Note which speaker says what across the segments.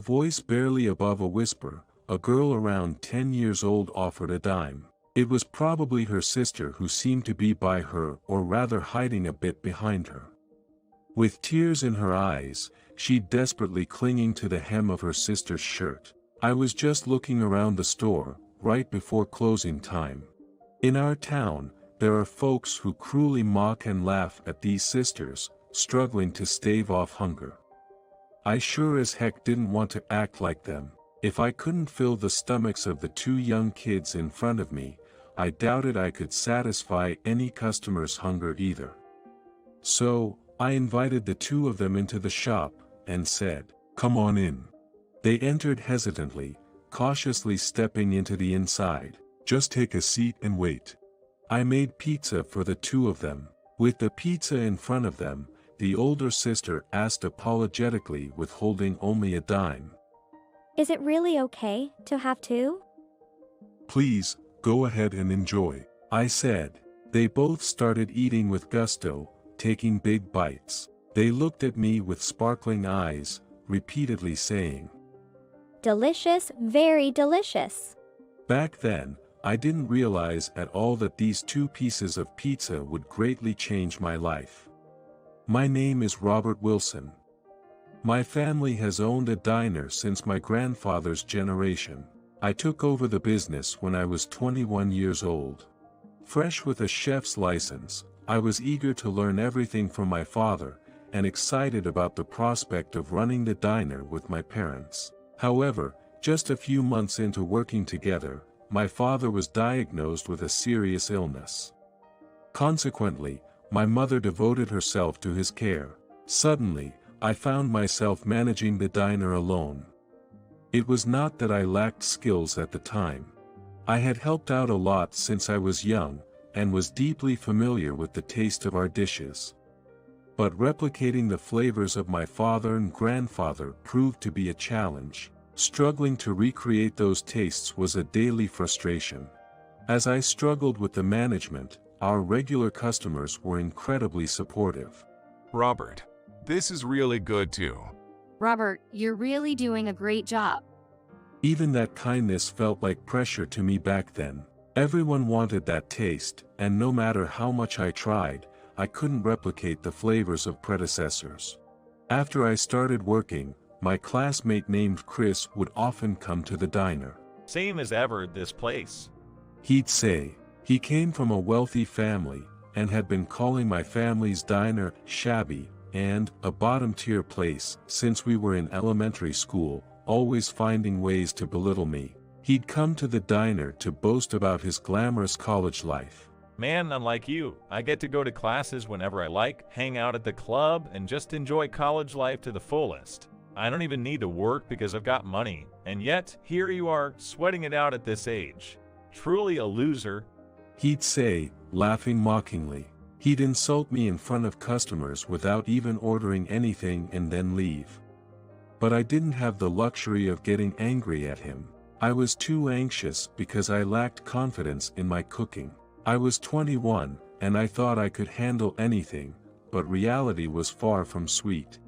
Speaker 1: Voice barely above a whisper, a girl around 10 years old offered a dime. It was probably her sister who seemed to be by her, or rather hiding a bit behind her. With tears in her eyes, she desperately clinging to the hem of her sister's shirt. I was just looking around the store, right before closing time. In our town, there are folks who cruelly mock and laugh at these sisters, struggling to stave off hunger. I sure as heck didn't want to act like them. If I couldn't fill the stomachs of the two young kids in front of me, I doubted I could satisfy any customer's hunger either. So, I invited the two of them into the shop, and said, "Come on in." They entered hesitantly, cautiously stepping into the inside. "Just take a seat and wait." I made pizza for the two of them. With the pizza in front of them, the older sister asked apologetically, withholding only a dime.
Speaker 2: Is it really okay to have two?
Speaker 1: "Please, go ahead and enjoy," I said. They both started eating with gusto, taking big bites. They looked at me with sparkling eyes, repeatedly saying,
Speaker 2: Delicious, very delicious.
Speaker 1: Back then, I didn't realize at all that these two pieces of pizza would greatly change my life. My name is Robert Wilson. My family has owned a diner since my grandfather's generation. I took over the business when I was 21 years old. Fresh with a chef's license, I was eager to learn everything from my father, and excited about the prospect of running the diner with my parents. However, just a few months into working together, my father was diagnosed with a serious illness. Consequently, my mother devoted herself to his care. Suddenly, I found myself managing the diner alone. It was not that I lacked skills at the time. I had helped out a lot since I was young, and was deeply familiar with the taste of our dishes. But replicating the flavors of my father and grandfather proved to be a challenge. Struggling to recreate those tastes was a daily frustration. As I struggled with the management, our regular customers were incredibly supportive.
Speaker 3: Robert, this is really good too.
Speaker 4: Robert, you're really doing a great job.
Speaker 1: Even that kindness felt like pressure to me back then. Everyone wanted that taste, and no matter how much I tried, I couldn't replicate the flavors of predecessors. After I started working, my classmate named Chris would often come to the diner.
Speaker 5: Same as ever at this place.
Speaker 1: He'd say, he came from a wealthy family, and had been calling my family's diner shabby, and a bottom-tier place since we were in elementary school, always finding ways to belittle me. He'd come to the diner to boast about his glamorous college life.
Speaker 5: Man, unlike you, I get to go to classes whenever I like, hang out at the club, and just enjoy college life to the fullest. I don't even need to work because I've got money, and yet, here you are, sweating it out at this age. Truly a loser.
Speaker 1: He'd say, laughing mockingly. He'd insult me in front of customers without even ordering anything and then leave. But I didn't have the luxury of getting angry at him. I was too anxious because I lacked confidence in my cooking. I was 21, and I thought I could handle anything, but reality was far from sweet.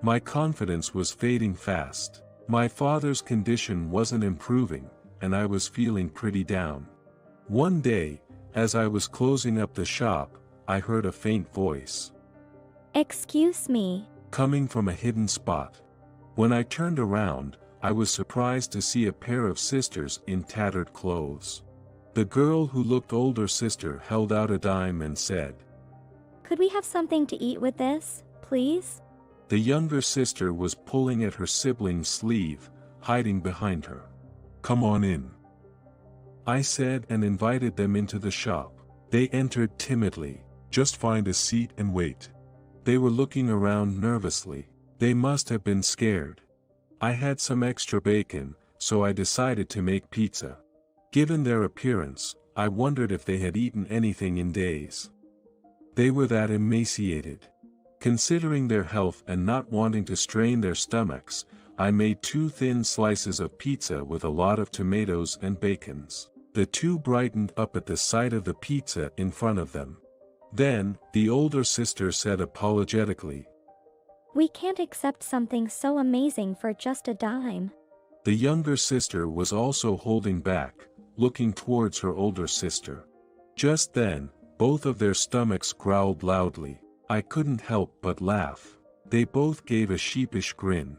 Speaker 1: My confidence was fading fast. My father's condition wasn't improving, and I was feeling pretty down. One day, as I was closing up the shop, I heard a faint voice.
Speaker 2: Excuse me.
Speaker 1: Coming from a hidden spot. When I turned around, I was surprised to see a pair of sisters in tattered clothes. The girl who looked older sister held out a dime and said,
Speaker 2: Could we have something to eat with this, please?
Speaker 1: The younger sister was pulling at her sibling's sleeve, hiding behind her. Come on in, I said, and invited them into the shop. They entered timidly. Just find a seat and wait. They were looking around nervously. They must have been scared. I had some extra bacon, so I decided to make pizza. Given their appearance, I wondered if they had eaten anything in days. They were that emaciated. Considering their health and not wanting to strain their stomachs, I made 2 thin slices of pizza with a lot of tomatoes and bacons. The two brightened up at the sight of the pizza in front of them. Then, the older sister said apologetically,
Speaker 2: We can't accept something so amazing for just a dime.
Speaker 1: The younger sister was also holding back, looking towards her older sister. Just then, both of their stomachs growled loudly. I couldn't help but laugh. They both gave a sheepish grin.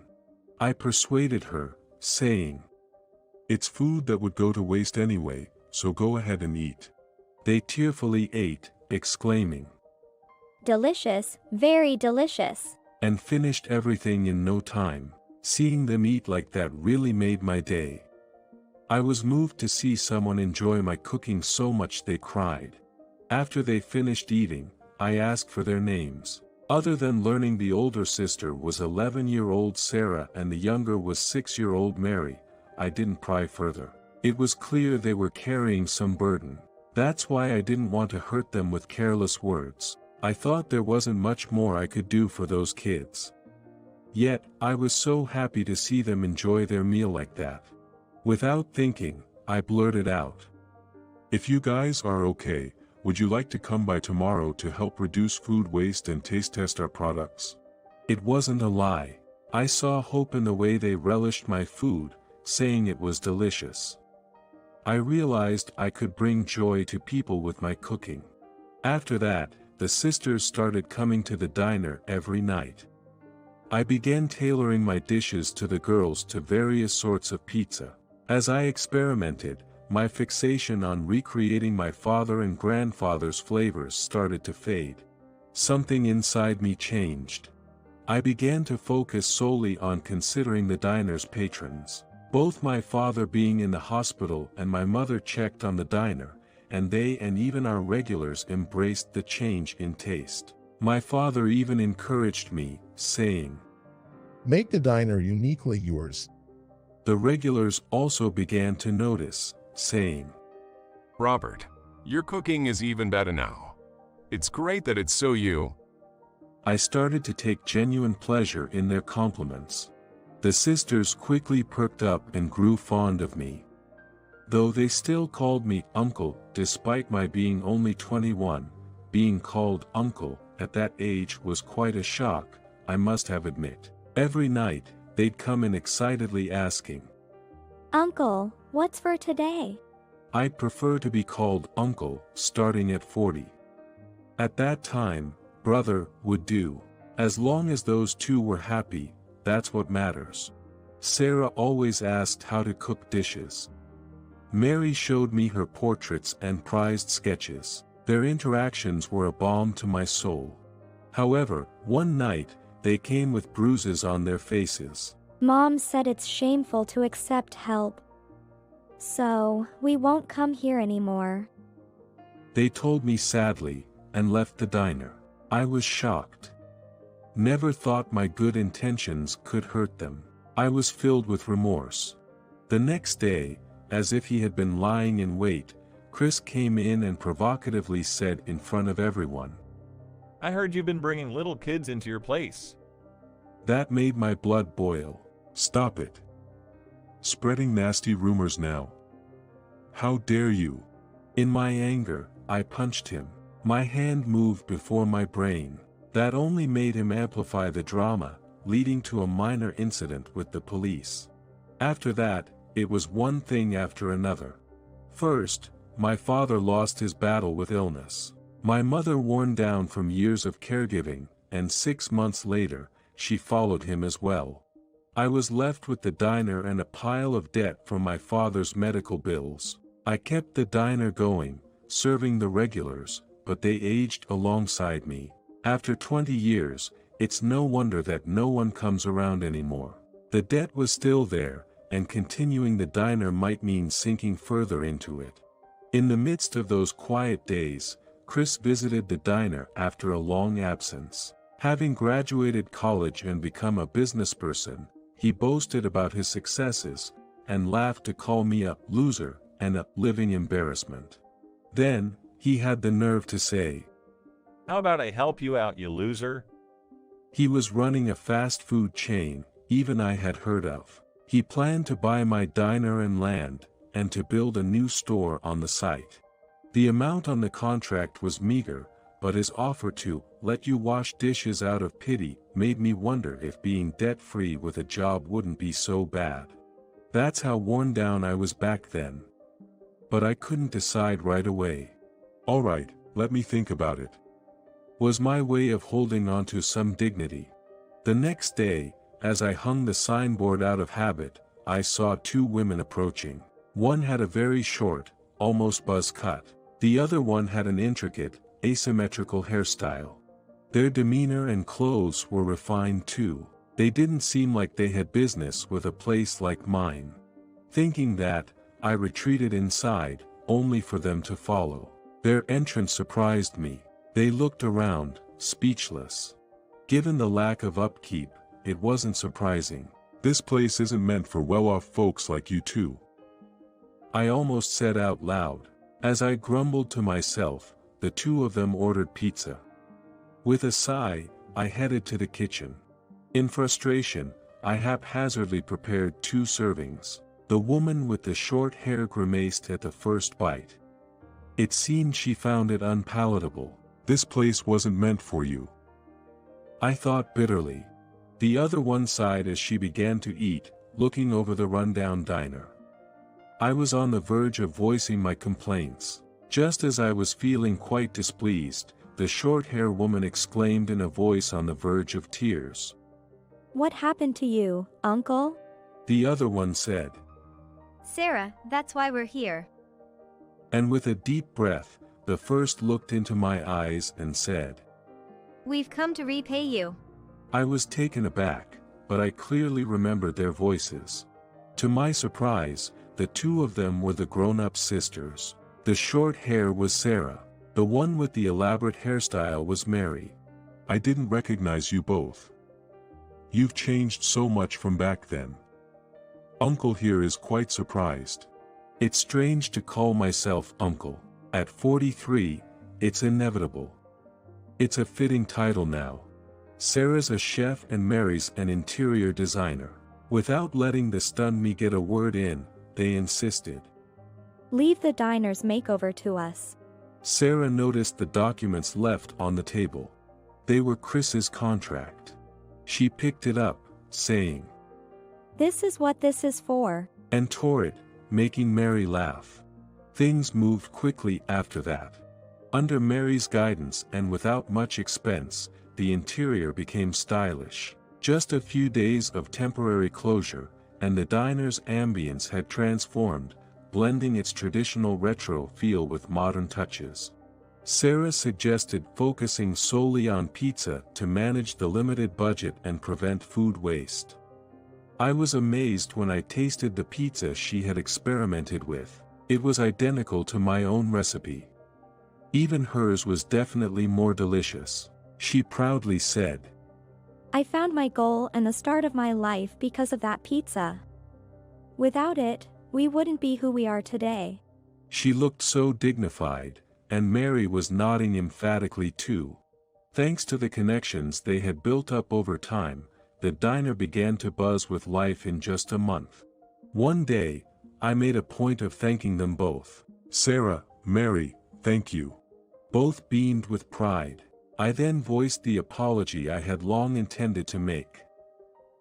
Speaker 1: I persuaded her, saying, "It's food that would go to waste anyway, so go ahead and eat." They tearfully ate, exclaiming,
Speaker 2: Delicious, very delicious.
Speaker 1: and finished everything in no time. Seeing them eat like that really made my day. I was moved to see someone enjoy my cooking so much they cried. After they finished eating, I asked for their names. Other than learning the older sister was 11-year-old Sarah and the younger was 6-year-old Mary, I didn't pry further. It was clear they were carrying some burden. That's why I didn't want to hurt them with careless words. I thought there wasn't much more I could do for those kids. Yet, I was so happy to see them enjoy their meal like that. Without thinking, I blurted out, "If you guys are okay, would you like to come by tomorrow to help reduce food waste and taste test our products?" It wasn't a lie. I saw hope in the way they relished my food, saying it was delicious. I realized I could bring joy to people with my cooking. After that, the sisters started coming to the diner every night. I began tailoring my dishes to the girls to various sorts of pizza. As I experimented, my fixation on recreating my father and grandfather's flavors started to fade. Something inside me changed. I began to focus solely on considering the diner's patrons. Both my father being in the hospital and my mother checked on the diner, and they and even our regulars embraced the change in taste. My father even encouraged me, saying,
Speaker 6: "Make the diner uniquely yours."
Speaker 1: The regulars also began to notice, saying,
Speaker 3: Robert, your cooking is even better now. It's great that it's so you.
Speaker 1: I started to take genuine pleasure in their compliments. The sisters quickly perked up and grew fond of me. Though they still called me uncle, despite my being only 21, being called uncle at that age was quite a shock, I must have admit. Every night, they'd come in excitedly asking,
Speaker 2: Uncle, what's for today?
Speaker 1: I'd prefer to be called uncle, starting at 40. At that time, brother would do. As long as those two were happy, that's what matters. Sarah always asked how to cook dishes. Mary showed me her portraits and prized sketches. Their interactions were a balm to my soul. However, one night, they came with bruises on their faces.
Speaker 2: Mom said it's shameful to accept help. So, we won't come here anymore.
Speaker 1: They told me sadly, and left the diner. I was shocked. Never thought my good intentions could hurt them. I was filled with remorse. The next day, as if he had been lying in wait, Chris came in and provocatively said in front of everyone,
Speaker 5: I heard you've been bringing little kids into your place.
Speaker 1: That made my blood boil. Stop it. Spreading nasty rumors now. How dare you? In my anger, I punched him. My hand moved before my brain. That only made him amplify the drama, leading to a minor incident with the police. After that, it was one thing after another. First, my father lost his battle with illness. My mother worn down from years of caregiving, and 6 months later, she followed him as well. I was left with the diner and a pile of debt from my father's medical bills. I kept the diner going, serving the regulars, but they aged alongside me. After 20 years, it's no wonder that no one comes around anymore. The debt was still there, and continuing the diner might mean sinking further into it. In the midst of those quiet days, Chris visited the diner after a long absence. Having graduated college and become a businessperson, he boasted about his successes, and laughed to call me a loser and a living embarrassment. Then, he had the nerve to say,
Speaker 5: How about I help you out, you loser?
Speaker 1: He was running a fast food chain, even I had heard of. He planned to buy my diner and land, and to build a new store on the site. The amount on the contract was meager, but his offer to let you wash dishes out of pity, made me wonder if being debt-free with a job wouldn't be so bad. That's how worn down I was back then. But I couldn't decide right away.
Speaker 7: Alright, let me think about it.
Speaker 1: Was my way of holding on to some dignity. The next day, as I hung the signboard out of habit, I saw two women approaching. One had a very short, almost buzz cut. The other one had an intricate, asymmetrical hairstyle. Their demeanor and clothes were refined too. They didn't seem like they had business with a place like mine. Thinking that, I retreated inside, only for them to follow. Their entrance surprised me. They looked around, speechless. Given the lack of upkeep, it wasn't surprising.
Speaker 7: This place isn't meant for well-off folks like you two.
Speaker 1: I almost said out loud. As I grumbled to myself, the two of them ordered pizza. With a sigh, I headed to the kitchen. In frustration, I haphazardly prepared 2 servings. The woman with the short hair grimaced at the first bite. It seemed she found it unpalatable.
Speaker 7: This place wasn't meant for you.
Speaker 1: I thought bitterly. The other one sighed as she began to eat, looking over the rundown diner. I was on the verge of voicing my complaints. Just as I was feeling quite displeased, the short-haired woman exclaimed in a voice on the verge of tears.
Speaker 2: What happened to you, Uncle?
Speaker 1: The other one said.
Speaker 8: Sarah, that's why we're here.
Speaker 1: And with a deep breath, the first looked into my eyes and said,
Speaker 8: We've come to repay you.
Speaker 1: I was taken aback, but I clearly remembered their voices. To my surprise, the two of them were the grown-up sisters. The short hair was Sarah. The one with the elaborate hairstyle was Mary.
Speaker 7: I didn't recognize you both. You've changed so much from back then. Uncle here is quite surprised.
Speaker 1: It's strange to call myself uncle. At 43, it's inevitable. It's a fitting title now. Sarah's a chef and Mary's an interior designer. Without letting the stunned me get a word in, they insisted.
Speaker 2: Leave the diner's makeover to us.
Speaker 1: Sarah noticed the documents left on the table. They were Chris's contract. She picked it up, saying,
Speaker 2: This is what this is for.
Speaker 1: And tore it, making Mary laugh. Things moved quickly after that. Under Mary's guidance and without much expense, the interior became stylish. Just a few days of temporary closure, and the diner's ambience had transformed, blending its traditional retro feel with modern touches. Sarah suggested focusing solely on pizza to manage the limited budget and prevent food waste. I was amazed when I tasted the pizza she had experimented with. It was identical to my own recipe. Even hers was definitely more delicious. She proudly said,
Speaker 2: I found my goal and the start of my life because of that pizza. Without it, we wouldn't be who we are today.
Speaker 1: She looked so dignified, and Mary was nodding emphatically too. Thanks to the connections they had built up over time, the diner began to buzz with life in just a month. One day, I made a point of thanking them both.
Speaker 7: Sarah, Mary, thank you.
Speaker 1: Both beamed with pride. I then voiced the apology I had long intended to make.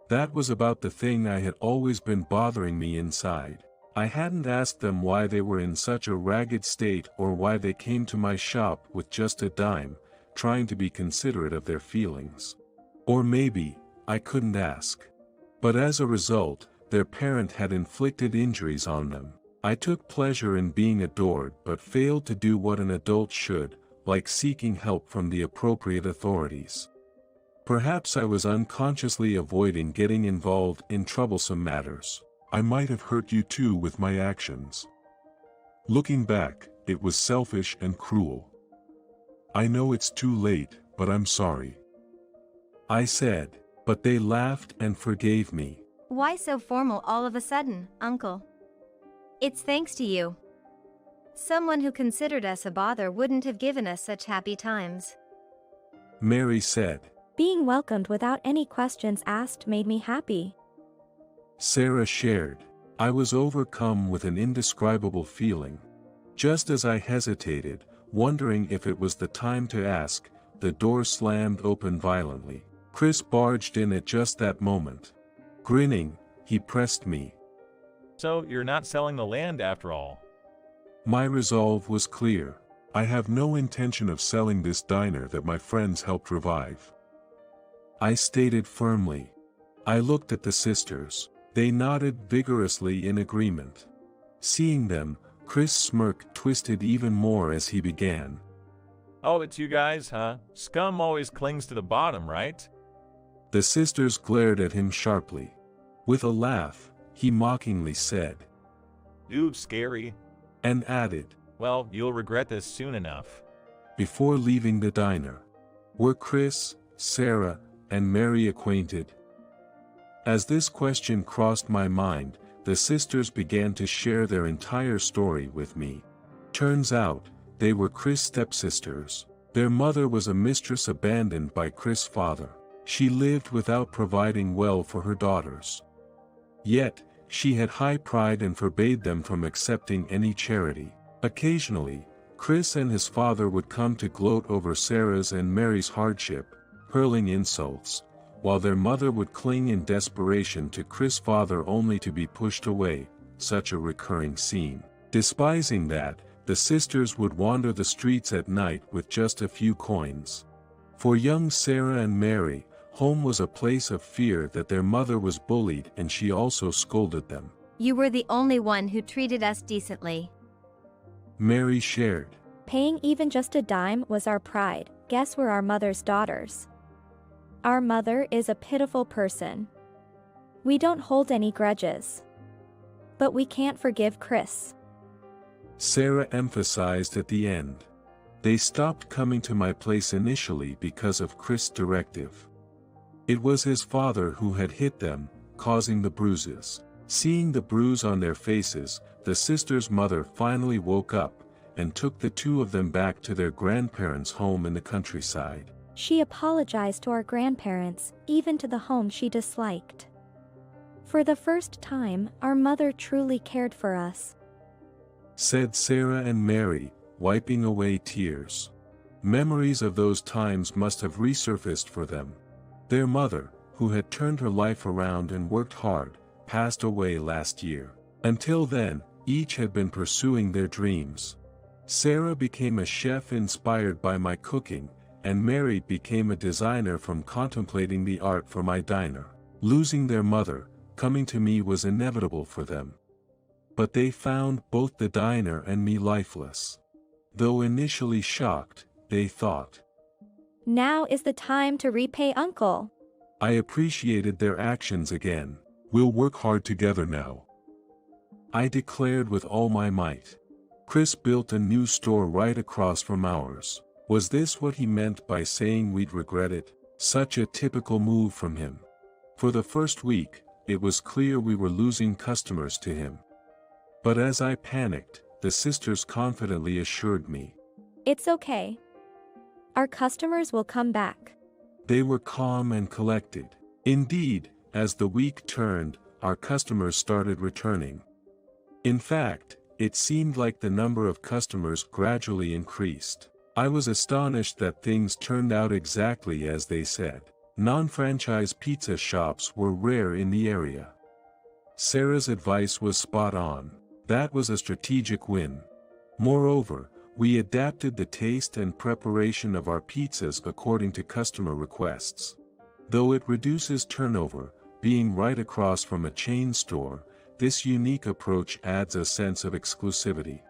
Speaker 1: That was about the thing I had always been bothering me inside. I hadn't asked them why they were in such a ragged state or why they came to my shop with just a dime, trying to be considerate of their feelings. Or maybe, I couldn't ask. But as a result, their parent had inflicted injuries on them. I took pleasure in being adored but failed to do what an adult should, like seeking help from the appropriate authorities. Perhaps I was unconsciously avoiding getting involved in troublesome matters.
Speaker 7: I might have hurt you too with my actions. Looking back, it was selfish and cruel. I know it's too late, but I'm sorry.
Speaker 1: I said, but they laughed and forgave me.
Speaker 8: Why so formal all of a sudden, Uncle? It's thanks to you. Someone who considered us a bother wouldn't have given us such happy times.
Speaker 1: Mary said.
Speaker 2: Being welcomed without any questions asked made me happy.
Speaker 1: Sarah shared. I was overcome with an indescribable feeling. Just as I hesitated, wondering if it was the time to ask, the door slammed open violently. Chris barged in at just that moment. Grinning, he pressed me.
Speaker 5: So you're not selling the land after all?
Speaker 1: My resolve was clear. I have no intention of selling this diner that my friends helped revive, I stated firmly. I looked at the sisters. They nodded vigorously in agreement. Seeing them, Chris' smirk twisted even more as he began.
Speaker 5: Oh, it's you guys, huh? Scum always clings to the bottom, right?
Speaker 1: The sisters glared at him sharply. With a laugh, he mockingly said,
Speaker 5: Ooh, scary.
Speaker 1: And added,
Speaker 5: Well, you'll regret this soon enough.
Speaker 1: Before leaving the diner, were Chris, Sarah, and Mary acquainted? As this question crossed my mind, the sisters began to share their entire story with me. Turns out, they were Chris' stepsisters. Their mother was a mistress abandoned by Chris' father. She lived without providing well for her daughters. Yet, she had high pride and forbade them from accepting any charity. Occasionally, Chris and his father would come to gloat over Sarah's and Mary's hardship, hurling insults, while their mother would cling in desperation to Chris' father only to be pushed away, such a recurring scene. Despising that, the sisters would wander the streets at night with just a few coins. For young Sarah and Mary, home was a place of fear that their mother was bullied and she also scolded them.
Speaker 8: You were the only one who treated us decently.
Speaker 1: Mary shared.
Speaker 2: Paying even just a dime was our pride. Guess we're our mother's daughters. Our mother is a pitiful person. We don't hold any grudges. But we can't forgive Chris.
Speaker 1: Sarah emphasized at the end. They stopped coming to my place initially because of Chris' directive. It was his father who had hit them, causing the bruises. Seeing the bruise on their faces, the sisters' mother finally woke up, and took the two of them back to their grandparents' home in the countryside.
Speaker 2: She apologized to our grandparents, even to the home she disliked. For the first time, our mother truly cared for us,
Speaker 1: said Sarah and Mary, wiping away tears. Memories of those times must have resurfaced for them. Their mother, who had turned her life around and worked hard, passed away last year. Until then, each had been pursuing their dreams. Sarah became a chef inspired by my cooking, and Mary became a designer from contemplating the art for my diner. Losing their mother, coming to me was inevitable for them. But they found both the diner and me lifeless. Though initially shocked, they thought,
Speaker 2: now is the time to repay Uncle.
Speaker 1: I appreciated their actions again. We'll work hard together now, I declared with all my might. Chris built a new store right across from ours. Was this what he meant by saying we'd regret it? Such a typical move from him. For the first week, it was clear we were losing customers to him. But as I panicked, the sisters confidently assured me,
Speaker 2: it's okay. Our customers will come back.
Speaker 1: They were calm and collected. Indeed, as the week turned, our customers started returning. In fact, it seemed like the number of customers gradually increased. I was astonished that things turned out exactly as they said. Non-franchise pizza shops were rare in the area. Sarah's advice was spot on. That was a strategic win. Moreover, we adapted the taste and preparation of our pizzas according to customer requests. Though it reduces turnover, being right across from a chain store, this unique approach adds a sense of exclusivity.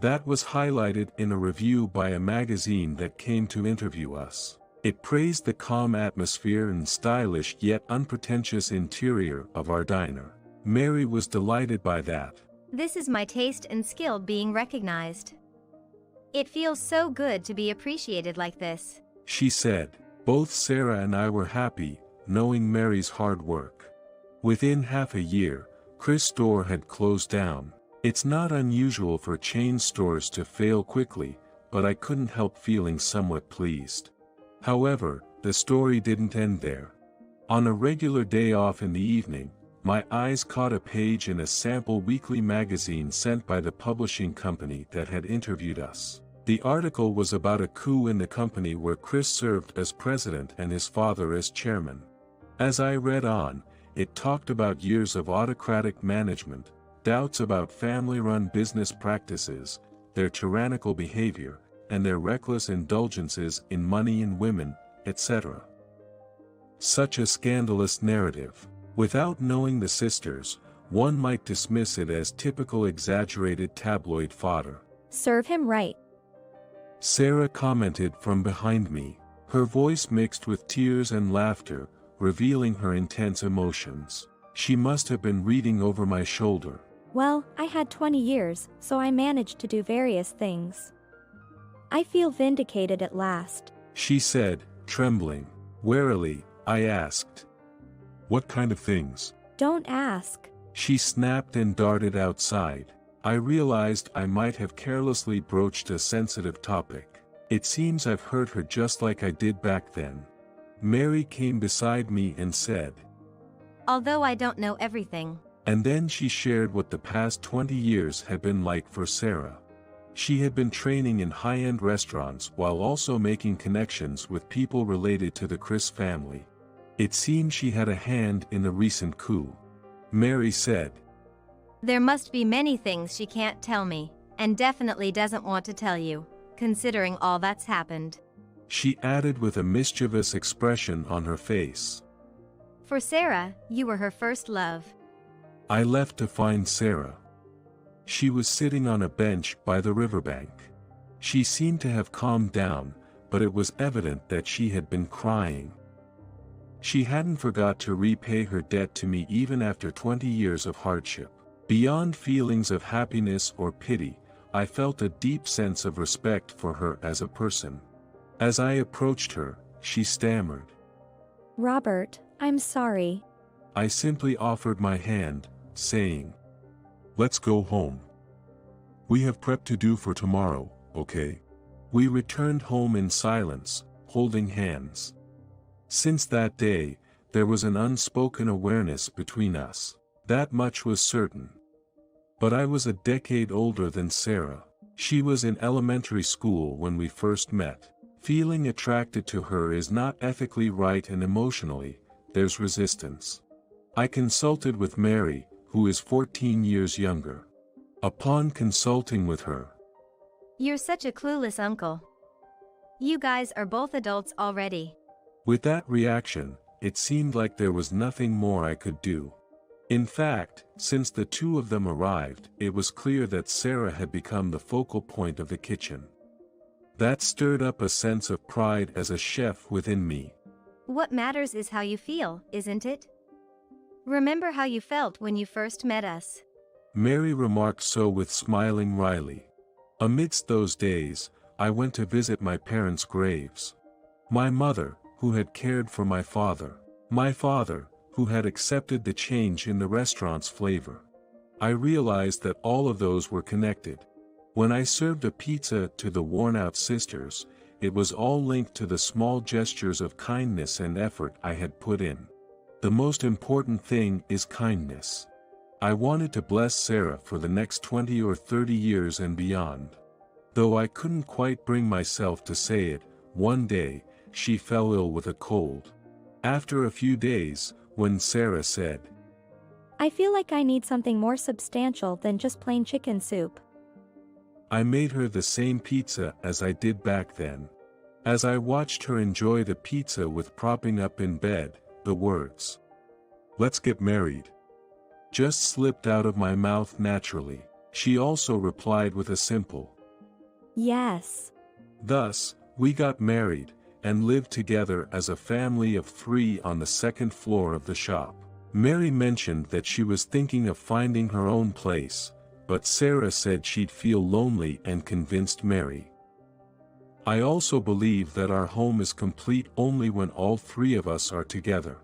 Speaker 1: That was highlighted in a review by a magazine that came to interview us. It praised the calm atmosphere and stylish yet unpretentious interior of our diner. Mary was delighted by that.
Speaker 8: This is my taste and skill being recognized. It feels so good to be appreciated like this,
Speaker 1: she said. Both Sarah and I were happy, knowing Mary's hard work. Within half a year, Chris' store had closed down. It's not unusual for chain stores to fail quickly, but I couldn't help feeling somewhat pleased. However, the story didn't end there. On a regular day off in the evening, my eyes caught a page in a sample weekly magazine sent by the publishing company that had interviewed us. The article was about a coup in the company where Chris served as president and his father as chairman. As I read on, it talked about years of autocratic management, doubts about family-run business practices, their tyrannical behavior, and their reckless indulgences in money and women, etc. Such a scandalous narrative. Without knowing the sisters, one might dismiss it as typical exaggerated tabloid fodder.
Speaker 2: Serve him right.
Speaker 1: Sarah commented from behind me, her voice mixed with tears and laughter, revealing her intense emotions. She must have been reading over my shoulder.
Speaker 2: Well, I had 20 years, so I managed to do various things. I feel vindicated at last.
Speaker 1: She said, trembling. Warily, I asked.
Speaker 7: What kind of things?
Speaker 2: Don't ask.
Speaker 1: She snapped and darted outside. I realized I might have carelessly broached a sensitive topic. It seems I've hurt her just like I did back then. Mary came beside me and said,
Speaker 8: Although I don't know everything.
Speaker 1: And then she shared what the past 20 years had been like for Sarah. She had been training in high-end restaurants while also making connections with people related to the Chris family. It seemed she had a hand in the recent coup. Mary said,
Speaker 8: There must be many things she can't tell me, and definitely doesn't want to tell you, considering all that's happened.
Speaker 1: She added with a mischievous expression on her face.
Speaker 8: For Sarah, you were her first love.
Speaker 1: I left to find Sarah. She was sitting on a bench by the riverbank. She seemed to have calmed down, but it was evident that she had been crying. She hadn't forgot to repay her debt to me even after 20 years of hardship. Beyond feelings of happiness or pity, I felt a deep sense of respect for her as a person. As I approached her, she stammered.
Speaker 2: Robert, I'm sorry.
Speaker 1: I simply offered my hand, saying,
Speaker 7: Let's go home. We have prep to do for tomorrow, okay?
Speaker 1: We returned home in silence, holding hands. Since that day, there was an unspoken awareness between us. That much was certain. But I was a decade older than Sarah. She was in elementary school when we first met. Feeling attracted to her is not ethically right, and emotionally, there's resistance. I consulted with Mary, who is 14 years younger. Upon consulting with her,
Speaker 8: You're such a clueless uncle. You guys are both adults already.
Speaker 1: With that reaction, it seemed like there was nothing more I could do. In fact, since the two of them arrived, it was clear that Sarah had become the focal point of the kitchen. That stirred up a sense of pride as a chef within me.
Speaker 8: What matters is how you feel, isn't it? Remember how you felt when you first met us.
Speaker 1: Mary remarked so with smiling wryly. Amidst those days, I went to visit my parents' graves. My mother, who had cared for my father. My father, who had accepted the change in the restaurant's flavor. I realized that all of those were connected. When I served a pizza to the worn-out sisters, it was all linked to the small gestures of kindness and effort I had put in. The most important thing is kindness. I wanted to bless Sarah for the next 20 or 30 years and beyond. Though I couldn't quite bring myself to say it, one day, she fell ill with a cold. After a few days, when Sarah said,
Speaker 2: I feel like I need something more substantial than just plain chicken soup.
Speaker 1: I made her the same pizza as I did back then. As I watched her enjoy the pizza with propping up in bed, the words,
Speaker 7: Let's get married,
Speaker 1: just slipped out of my mouth naturally. She also replied with a simple,
Speaker 2: Yes.
Speaker 1: Thus, we got married, and lived together as a family of 3 on the second floor of the shop. Mary mentioned that she was thinking of finding her own place, but Sarah said she'd feel lonely and convinced Mary. I also believe that our home is complete only when all 3 of us are together.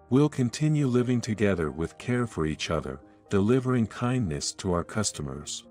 Speaker 1: We'll continue living together with care for each other, delivering kindness to our customers.